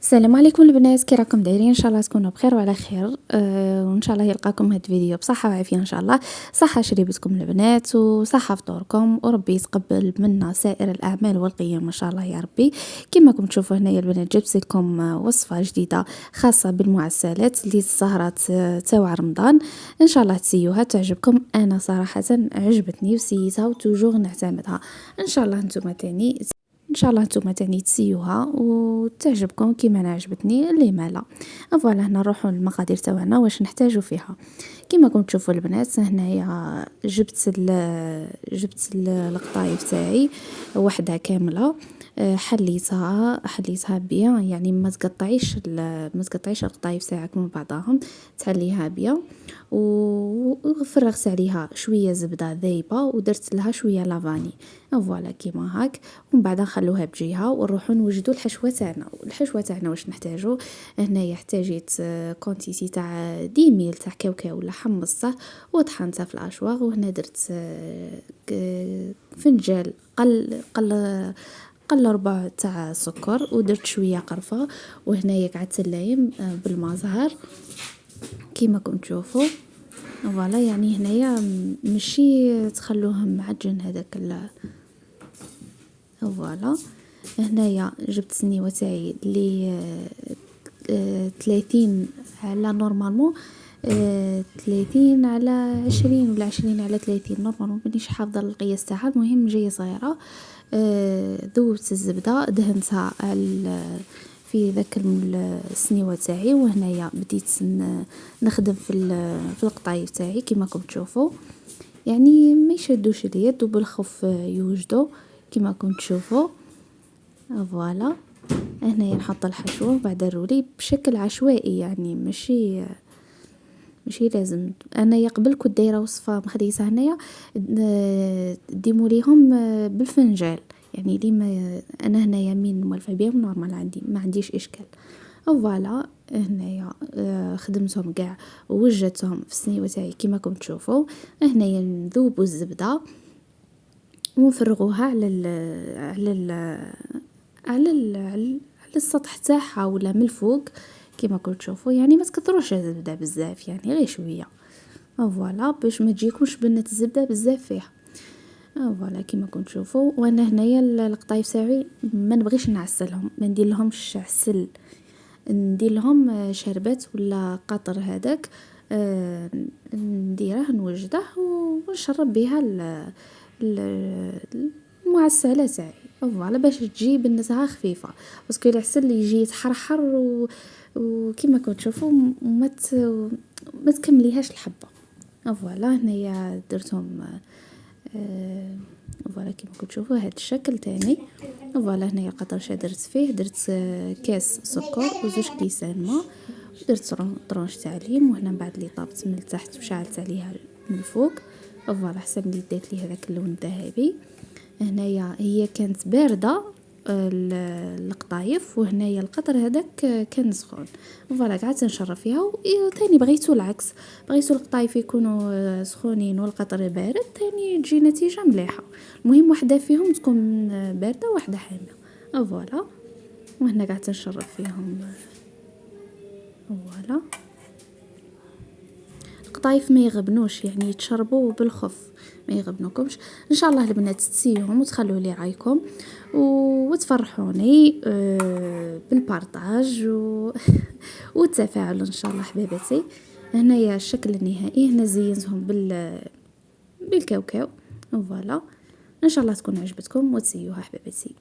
السلام عليكم البنات، كي راكم دايرين؟ ان شاء الله تكونوا بخير وعلى خير. وان شاء الله يلقاكم هاد الفيديو بصحه وعافيه ان شاء الله. صحه شريبتكم البنات وصحه فطوركم، وربي يتقبل منا سائر الاعمال والقيم ان شاء الله يا ربي. كما راكم تشوفوا هنايا البنات جبت لكم وصفه جديده خاصه بالمعسلات اللي سهرات تاع رمضان. ان شاء الله تسيوها تعجبكم. انا صراحه عجبتني وسيتها وتوجور نعتمدها. ان شاء الله نتوما تاني تسيوها وتعجبكم كيما انا عجبتني اللي مالا. فوالا هنا نروحوا للمقادير تاعنا واش نحتاجو فيها. كيما راكم تشوفوا البنات هنايا جبت القطايف تاعي وحده كامله. حليتها بيان، يعني ما تقطعيش القطايف تاعك من بعضهم، تحليها بيان وفرغت عليها شويه زبده ذايبه ودرت لها شويه لافاني. فوالا كيما هاك. ومن بعد نخلوها بجهه ونروحوا نوجدوا الحشوه تاعنا واش نحتاجو. هنايا احتاجيت كونتيتي تاع 10 ميل تاع كاوكاو ولا حمصته وطحنته في الاشواغ. وهنا درت فنجان قل ربع تاع سكر ودرت شويه قرفه. وهنايا قعدت اللايم بالمزهر كيما راكم تشوفوا. فوالا يعني هنايا ماشي تخلوه معجن هذاك فوالا. هنايا جبت السنيوه تاعي اللي 30 على نورمالمون 30 على 20 ولا 20 على 30 نورمالمون، مانيش حافظه القياس تاعها. المهم جايه صغيره. ذوبت الزبده دهنتها في ذاك السنيوه تاعي. وهنايا بديت نخدم في القطايف تاعي كيما راكم تشوفوا، يعني ما يشدوش اليد وبالخف يوجدوا كيما راكم تشوفوا. فوالا هنايا نحط الحشوه وبعد الرولي بشكل عشوائي، يعني ماشي لازم. انا قبل كنت دايره وصفه مخديسه هنايا ديموا ليهم بالفنجال، يعني لي ما انا هنايا مين موالفه بهم نورمال عندي ما عنديش اشكال. فوالا هنايا خدمتهم كاع ووجدتهم في السنيوه تاعي كيما راكم تشوفوا. هنايا نذوبوا الزبده ونفرغوها على السطح تاعها ولا من الفوق كيما راكم تشوفوا. يعني ما تكثروش الزبده بزاف، يعني غير شويه. فوالا باش ما تجيكمش بنه الزبده بزاف فيها. فوالا كيما راكم تشوفوا. وانا هنايا القطايف تاعي ما نبغيش نعسلهم، ما ندير لهمش عسل، ندير لهم شربات ولا قطر هذاك. نديره نوجده ونشرب بها المعسلات تاعي. فوالا باش تجي بنتها خفيفه، باسكو العسل يجي يتحرحر وكيما راكم تشوفوا ما تكمليهاش الحبه. فوالا هنايا درتهم. فوالا كيما راكم تشوفوا هذا الشكل تاني. فوالا هنايا قطرش درت فيه، درت كاس سكر وزوج كيسان ماء ودرت طرونش تاع ليم. وهنا من بعد اللي طابت من التحت وشعلت عليها من الفوق. فوالا حسب اللي ديت لي هذاك اللون الذهبي. هنايا هي كانت بارده القطايف، وهنايا القطر هذاك كان سخون. فوالا قعدت نشرب فيها وثاني بغيتو العكس، بغيتو القطايف يكونوا سخونين والقطر بارد ثاني تجي نتيجه مليحه. المهم وحده فيهم تكون بارده وحده حاميه. فوالا وهنا قعدت نشرب فيهم. فوالا القطايف ما يغبنوش، يعني يتشربوا بالخف ما يغبنوكمش. ان شاء الله البنات تسيهم وتخلوا لي رايكم وتفرحوني بالبارطاج والتفاعل ان شاء الله حبيبتي. هنايا الشكل النهائي، هنا زينتهم بالكاوكاو. فوالا ان شاء الله تكون عجبتكم وتسيوها حبيبتي.